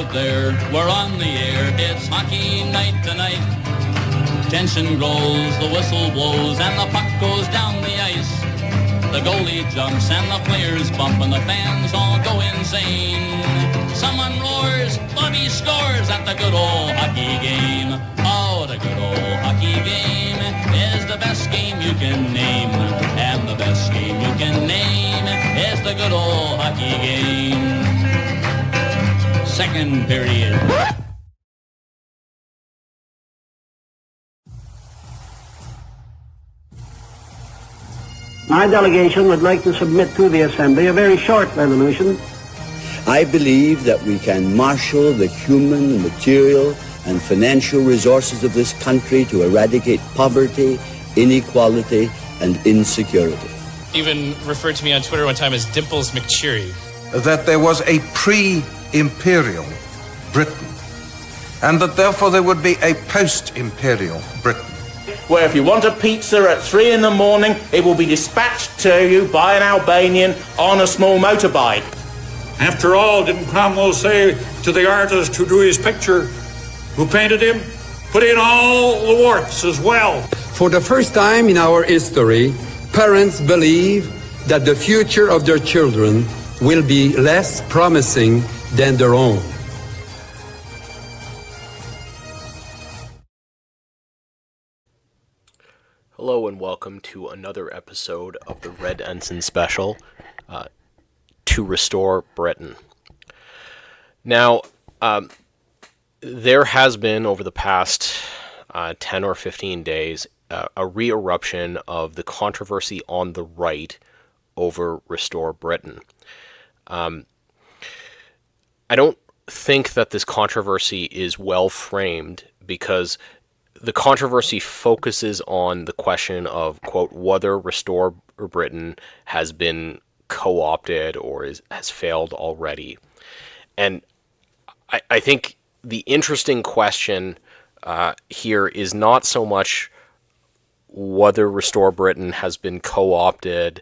out there, we're on the air, it's hockey night tonight. Tension grows, the whistle blows, and the puck goes down the ice. The goalie jumps and the players bump and the fans all go insane. Someone roars, Bobby scores at the good old hockey game. Oh, the good old hockey game is the best game you can name. And the best game you can name is the good old hockey game. Second period. My delegation would like to submit to the Assembly a very short resolution. I believe that we can marshal the human, material, and financial resources of this country to eradicate poverty, inequality, and insecurity. Even referred to me on Twitter one time as Dimples McCheery. That there was a pre-imperial Britain, and that therefore there would be a post-imperial Britain. Where if you want a pizza at 3 in the morning, it will be dispatched to you by an Albanian on a small motorbike. After all, didn't Cromwell say to the artist who drew his picture, who painted him, put in all the warts as well? For the first time in our history, parents believe that the future of their children will be less promising than their own. Hello and welcome to another episode of the Red Ensign Special, To Restore Britain. Now, there has been, over the past 10 or 15 days, a re-eruption of the controversy on the right over Restore Britain. I don't think that this controversy is well framed because the controversy focuses on the question of, quote, whether Restore Britain has been co-opted or has failed already. And I think the interesting question here is not so much whether Restore Britain has been co-opted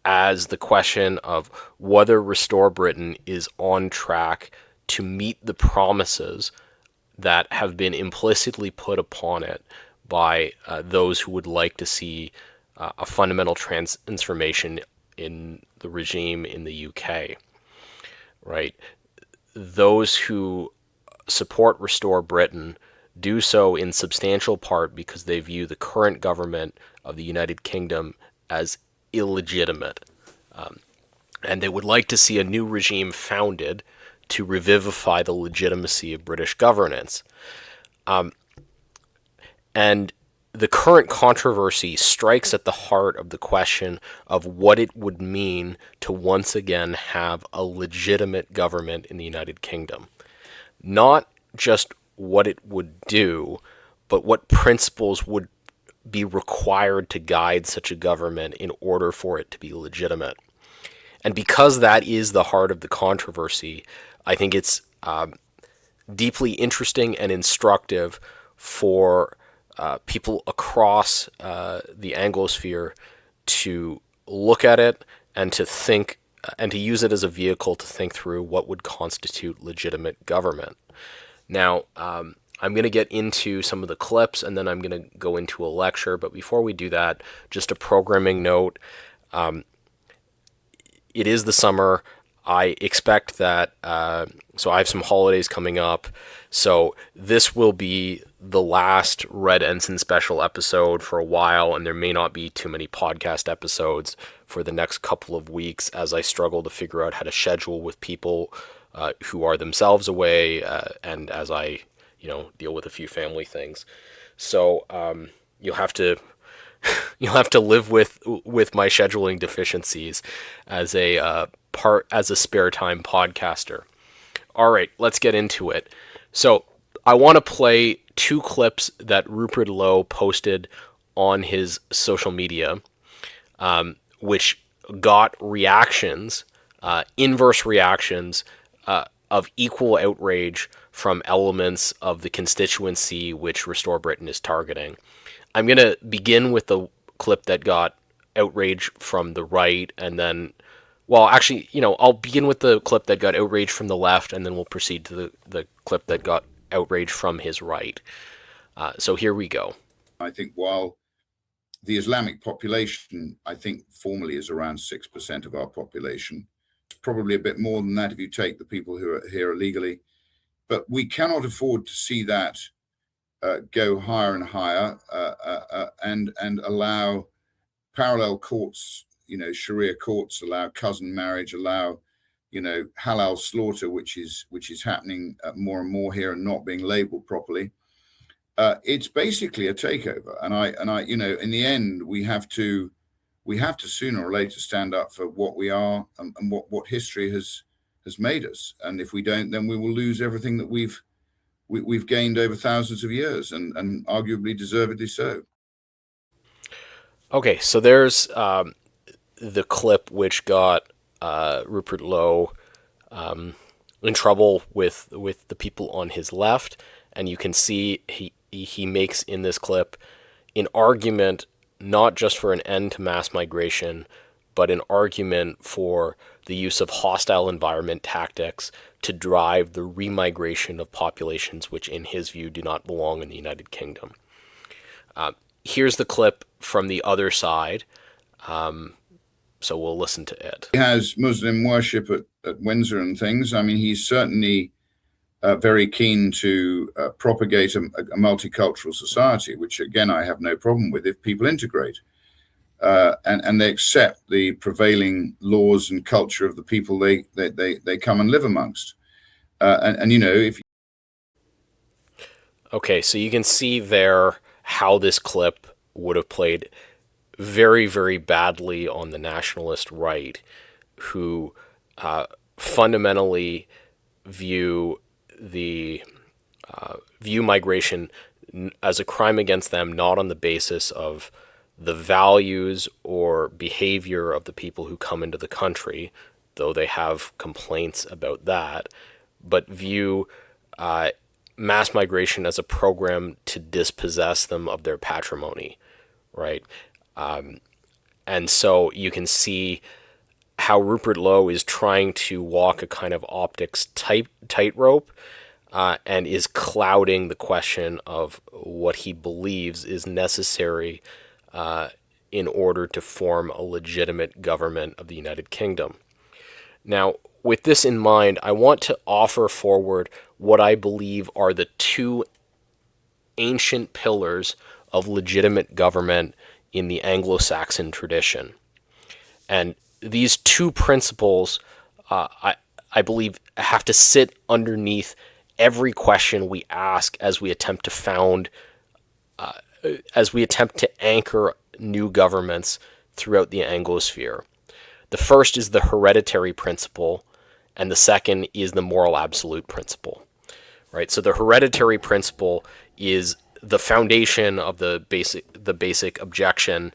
as the question of whether Restore Britain is on track to meet the promises that have been implicitly put upon it by those who would like to see a fundamental transformation in the regime in the UK, right? Those who support Restore Britain do so in substantial part because they view the current government of the United Kingdom as illegitimate. And they would like to see a new regime founded to revivify the legitimacy of British governance. And the current controversy strikes at the heart of the question of what it would mean to once again have a legitimate government in the United Kingdom. Not just what it would do, but what principles would be required to guide such a government in order for it to be legitimate. And because that is the heart of the controversy, I think it's deeply interesting and instructive for people across the Anglosphere to look at it and to think and to use it as a vehicle to think through what would constitute legitimate government. Now, I'm going to get into some of the clips and then I'm going to go into a lecture. But before we do that, just a programming note. It is the summer. I expect that, so I have some holidays coming up, so this will be the last Red Ensign Special episode for a while, and there may not be too many podcast episodes for the next couple of weeks as I struggle to figure out how to schedule with people who are themselves away, and as I, deal with a few family things. So you'll have to live with my scheduling deficiencies as a spare time podcaster. All right, let's get into it. So I want to play two clips that Rupert Lowe posted on his social media, which got reactions, inverse reactions of equal outrage from elements of the constituency which Restore Britain is targeting. I'm going to begin with the clip that got outrage from the right and then Well, actually, I'll begin with the clip that got outrage from the left, and then we'll proceed to the clip that got outrage from his right. So here we go. I think while the Islamic population, I think formally is around 6% of our population, it's probably a bit more than that if you take the people who are here illegally, but we cannot afford to see that go higher and higher and allow parallel courts, Sharia courts, allow cousin marriage, allow, halal slaughter, which is happening more and more here and not being labeled properly. It's basically a takeover, and I, in the end, we have to sooner or later stand up for what we are and what history has made us. And if we don't, then we will lose everything that we've gained over thousands of years, and arguably deservedly so. Okay, so there's the clip which got Rupert Lowe in trouble with the people on his left, and you can see he makes in this clip an argument not just for an end to mass migration, but an argument for the use of hostile environment tactics to drive the remigration of populations which, in his view, do not belong in the United Kingdom. Here's the clip from the other side, so we'll listen to it. He has Muslim worship at Windsor and things. I mean, he's certainly very keen to propagate a multicultural society, which, again, I have no problem with if people integrate. And they accept the prevailing laws and culture of the people they come and live amongst. If Okay, so you can see there how this clip would have played very, very badly on the nationalist right, who fundamentally view migration as a crime against them, not on the basis of the values or behavior of the people who come into the country, though they have complaints about that, but view mass migration as a program to dispossess them of their patrimony, right? And so you can see how Rupert Lowe is trying to walk a kind of optics tightrope and is clouding the question of what he believes is necessary in order to form a legitimate government of the United Kingdom. Now, with this in mind, I want to offer forward what I believe are the two ancient pillars of legitimate government in the Anglo-Saxon tradition. And these two principles, I believe, have to sit underneath every question we ask as we attempt to anchor new governments throughout the Anglosphere. The first is the hereditary principle, and the second is the moral absolute principle. Right? So the hereditary principle is the foundation of the basic objection.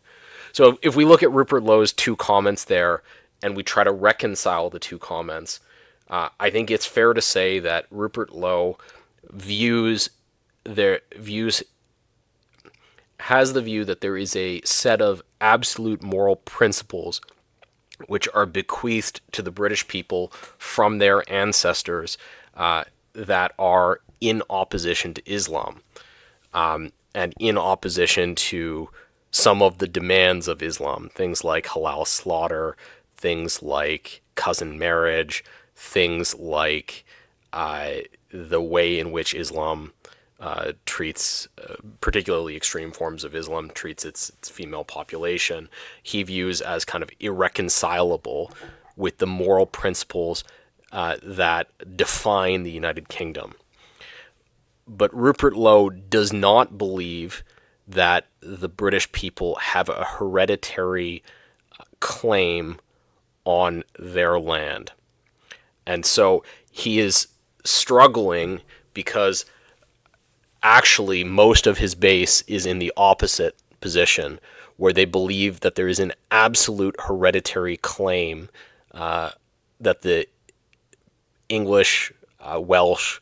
So if we look at Rupert Lowe's two comments there, and we try to reconcile the two comments, I think it's fair to say that Rupert Lowe has the view that there is a set of absolute moral principles which are bequeathed to the British people from their ancestors that are in opposition to Islam, and in opposition to some of the demands of Islam, things like halal slaughter, things like cousin marriage, things like the way in which Islam treats, particularly extreme forms of Islam, treats its female population, he views as kind of irreconcilable with the moral principles that define the United Kingdom. But Rupert Lowe does not believe that the British people have a hereditary claim on their land. And so he is struggling because actually most of his base is in the opposite position, where they believe that there is an absolute hereditary claim that the English, Welsh,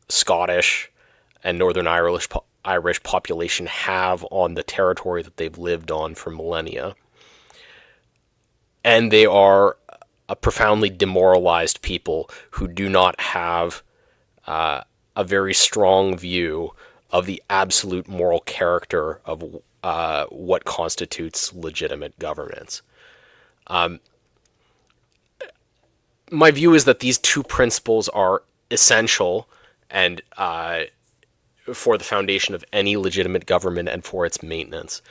Scottish, and Northern Irish population have on the territory that they've lived on for millennia. and they are a profoundly demoralized people who do not have a very strong view of the absolute moral character of what constitutes legitimate governance. My view is that these two principles are essential and for the foundation of any legitimate government and for its maintenance.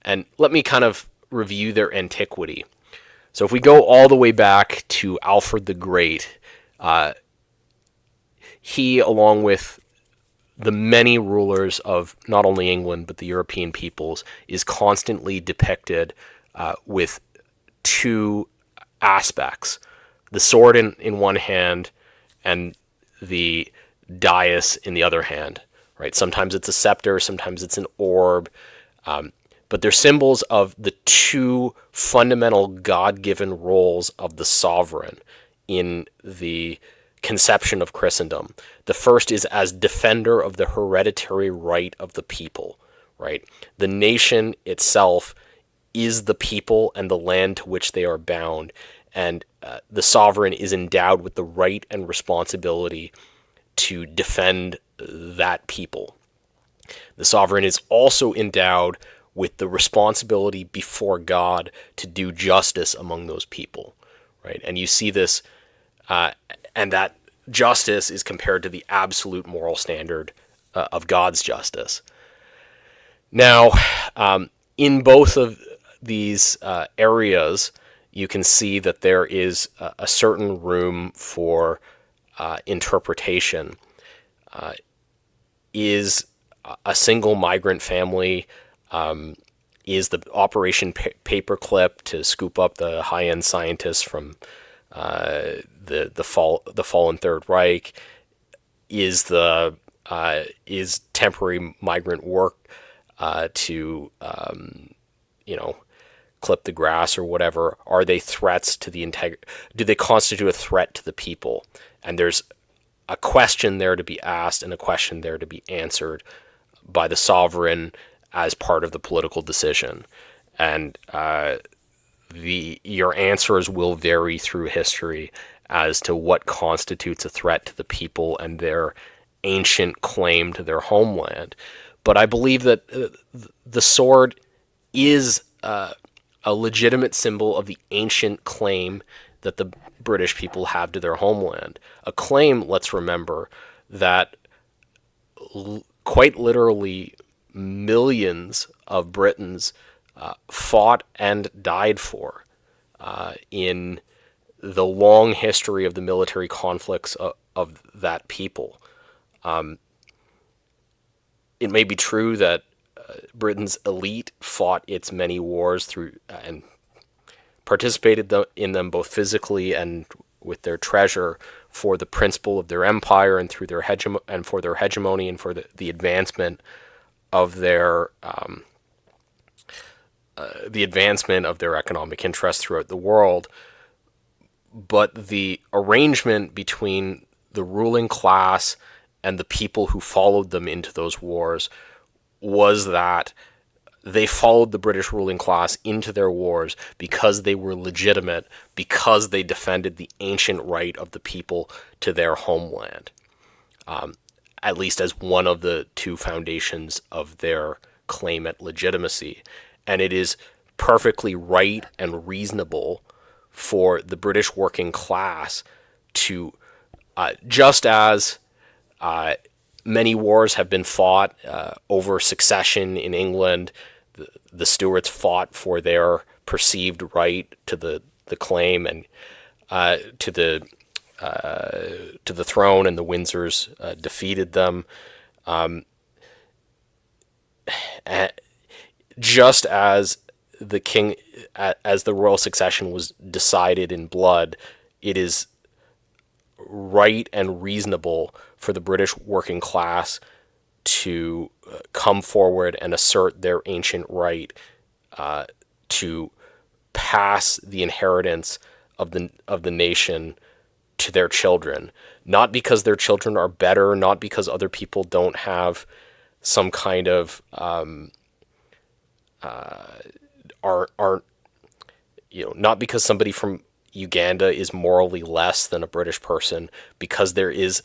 And let me kind of review their antiquity. So if we go all the way back to Alfred the Great, he, along with the many rulers of not only England but the European peoples, is constantly depicted with two aspects: the sword in one hand and the dais in the other hand. Right? Sometimes it's a scepter, sometimes it's an orb, but they're symbols of the two fundamental God-given roles of the sovereign in the conception of Christendom. The first is as defender of the hereditary right of the people, right? The nation itself is the people and the land to which they are bound, and the sovereign is endowed with the right and responsibility to defend that people. The sovereign is also endowed with the responsibility before God to do justice among those people, right? And you see this, and that justice is compared to the absolute moral standard of God's justice. Now, in both of these areas, you can see that there is a certain room for interpretation. Is a single migrant family, is the Operation Paperclip to scoop up the high-end scientists from the fallen Third Reich? Is temporary migrant work to clip the grass or whatever? Are they threats to the integrity? Do they constitute a threat to the people? And there's a question there to be asked and a question there to be answered by the sovereign as part of the political decision. And your answers will vary through history as to what constitutes a threat to the people and their ancient claim to their homeland. But I believe that the sword is a legitimate symbol of the ancient claim that the British people have to their homeland. A claim, let's remember, that quite literally millions of Britons fought and died for in the long history of the military conflicts of that people. It may be true that Britain's elite fought its many wars through and participated in them both physically and with their treasure for the principle of their empire and through their for their hegemony and for the advancement of their economic interests throughout the world. But the arrangement between the ruling class and the people who followed them into those wars was that they followed the British ruling class into their wars because they were legitimate, because they defended the ancient right of the people to their homeland, at least as one of the two foundations of their claim at legitimacy. And it is perfectly right and reasonable for the British working class to, just as many wars have been fought over succession in England, the Stuarts fought for their perceived right to the claim and to the throne, and the Windsors defeated them. Just as the king, as the royal succession was decided in blood, it is right and reasonable for the British working class to come forward and assert their ancient right to pass the inheritance of the nation to their children, not because their children are better, not because other people don't have some kind of not because somebody from Uganda is morally less than a British person, because there is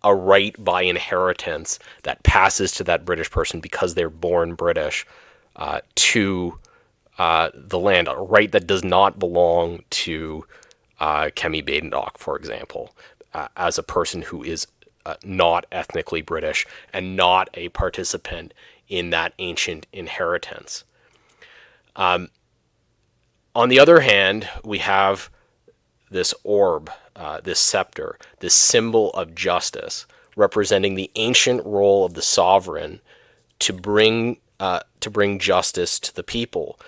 a right by inheritance that passes to that British person because they're born British to the land, a right that does not belong to Kemi Badenoch, for example, as a person who is not ethnically British and not a participant in that ancient inheritance. On the other hand, we have this orb, this scepter, this symbol of justice, representing the ancient role of the sovereign to bring justice to the people.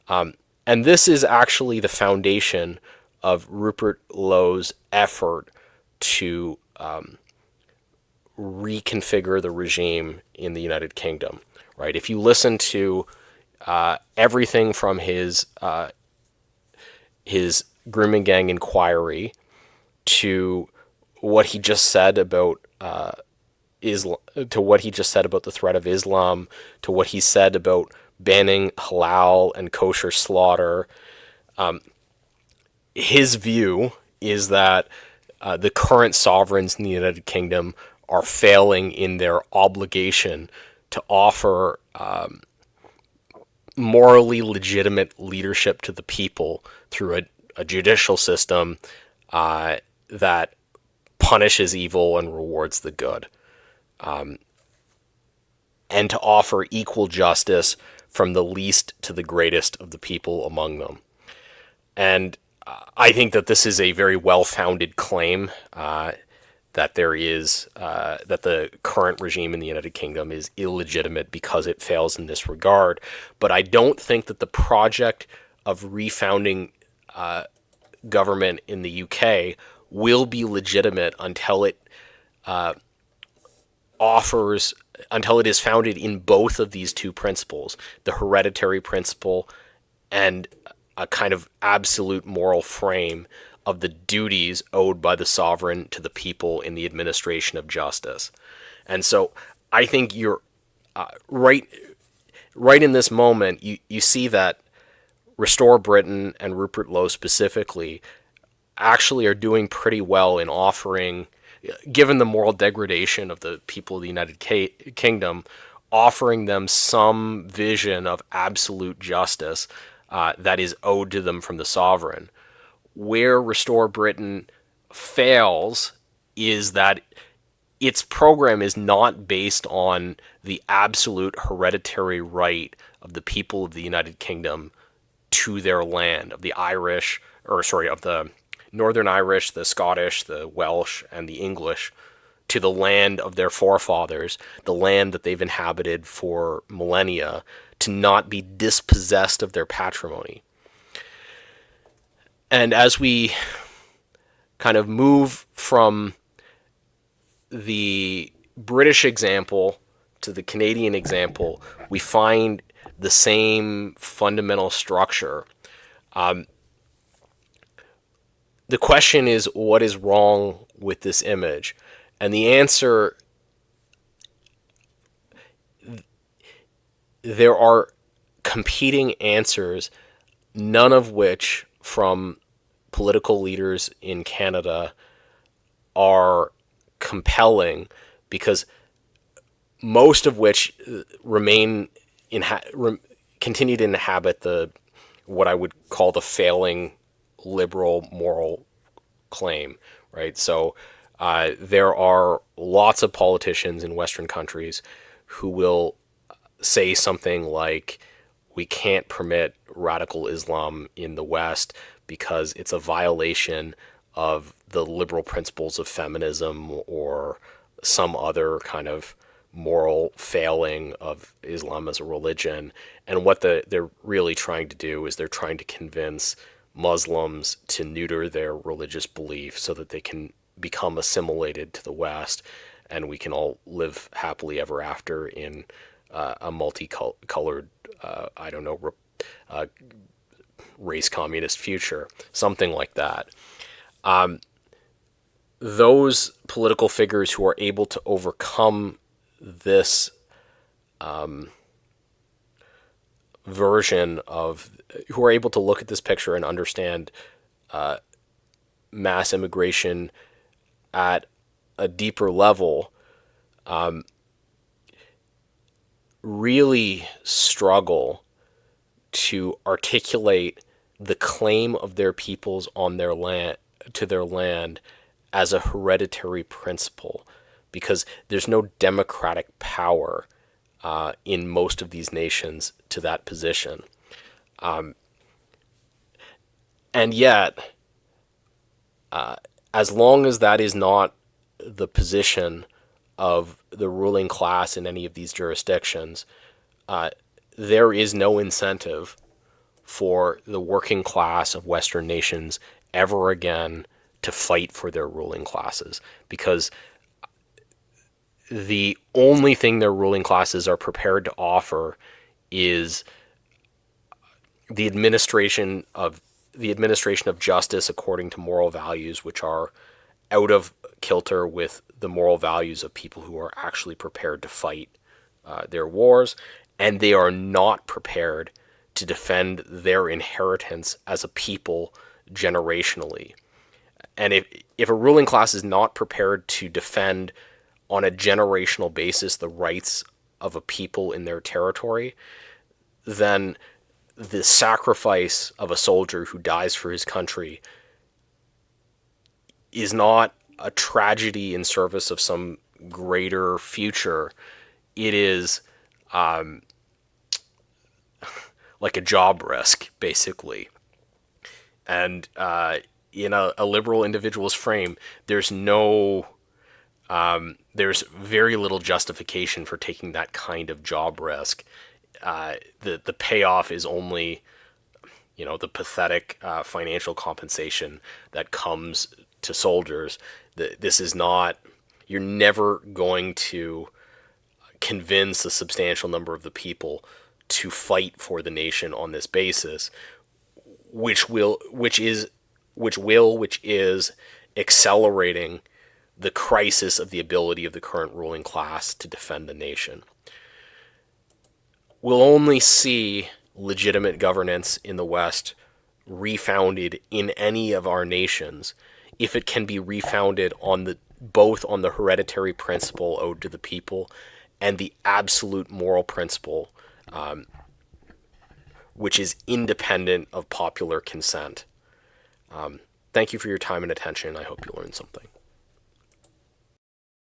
And this is actually the foundation of Rupert Lowe's effort to reconfigure the regime in the United Kingdom. Right? If you listen to everything from his grooming gang inquiry to what he just said about Islam, to what he just said about the threat of Islam, to what he said about banning halal and kosher slaughter, his view is that the current sovereigns in the United Kingdom are failing in their obligation to offer morally legitimate leadership to the people through a judicial system that punishes evil and rewards the good, and to offer equal justice from the least to the greatest of the people among them. And I think that this is a very well-founded claim that there is that the current regime in the United Kingdom is illegitimate because it fails in this regard. But I don't think that the project of refounding government in the UK will be legitimate until it until it is founded in both of these two principles, the hereditary principle and a kind of absolute moral frame of the duties owed by the sovereign to the people in the administration of justice. And so I think you're right in this moment, you see that Restore Britain and Rupert Lowe specifically actually are doing pretty well in offering, given the moral degradation of the people of the United Kingdom, offering them some vision of absolute justice that is owed to them from the sovereign. Where Restore Britain fails is that its program is not based on the absolute hereditary right of the people of the United Kingdom to their land, of the Northern Irish, the Scottish, the Welsh, and the English, to the land of their forefathers, the land that they've inhabited for millennia, to not be dispossessed of their patrimony. And as we kind of move from the British example to the Canadian example, we find the same fundamental structure. The question is, what is wrong with this image? And the answer, there are competing answers, none of which from political leaders in Canada are compelling, because most of which continue to inhabit what I would call the failing liberal moral claim, right? So there are lots of politicians in Western countries who will say something like, we can't permit radical Islam in the West because it's a violation of the liberal principles of feminism or some other kind of moral failing of Islam as a religion. And what they're really trying to do is they're trying to convince Muslims to neuter their religious belief so that they can become assimilated to the West, and we can all live happily ever after in a multicolored, race communist future, something like that. Those political figures who are able to overcome this version of, who are able to look at this picture and understand mass immigration at a deeper level, really struggle to articulate the claim of their peoples on their land, to their land, as a hereditary principle, because there's no democratic power in most of these nations to that position. And yet, as long as that is not the position of the ruling class in any of these jurisdictions, there is no incentive for the working class of Western nations ever again to fight for their ruling classes, because the only thing their ruling classes are prepared to offer is the administration of justice according to moral values, which are out of kilter with the moral values of people who are actually prepared to fight their wars, and they are not prepared to defend their inheritance as a people generationally. And if a ruling class is not prepared to defend on a generational basis the rights of a people in their territory, then the sacrifice of a soldier who dies for his country is not a tragedy in service of some greater future. It is like a job risk, basically. And in a liberal individual's frame, there's very little justification for taking that kind of job risk. The payoff is only, the pathetic financial compensation that comes to soldiers. This is not, you're never going to convince a substantial number of the people to fight for the nation on this basis, which is accelerating the crisis of the ability of the current ruling class to defend the nation. We'll only see legitimate governance in the West refounded in any of our nations if it can be refounded both on the hereditary principle owed to the people and the absolute moral principle, which is independent of popular consent. Thank you for your time and attention. I hope you learned something.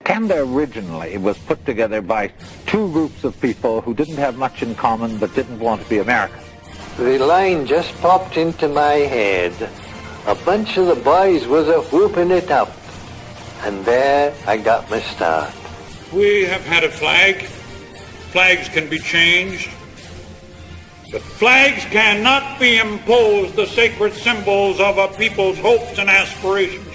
Canada originally was put together by two groups of people who didn't have much in common but didn't want to be American. The line just popped into my head. A bunch of the boys was a-whooping it up. And there I got my start. We have had a flag. Flags can be changed. But flags cannot be imposed, the sacred symbols of a people's hopes and aspirations,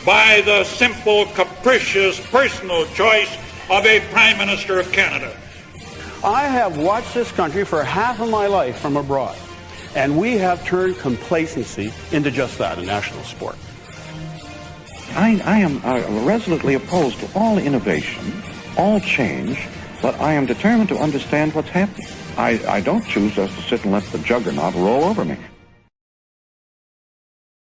by the simple, capricious, personal choice of a Prime Minister of Canada. I have watched this country for half of my life from abroad, and we have turned complacency into just that, a national sport. I am resolutely opposed to all innovation, all change, but I am determined to understand what's happening. I don't choose just to sit and let the juggernaut roll over me.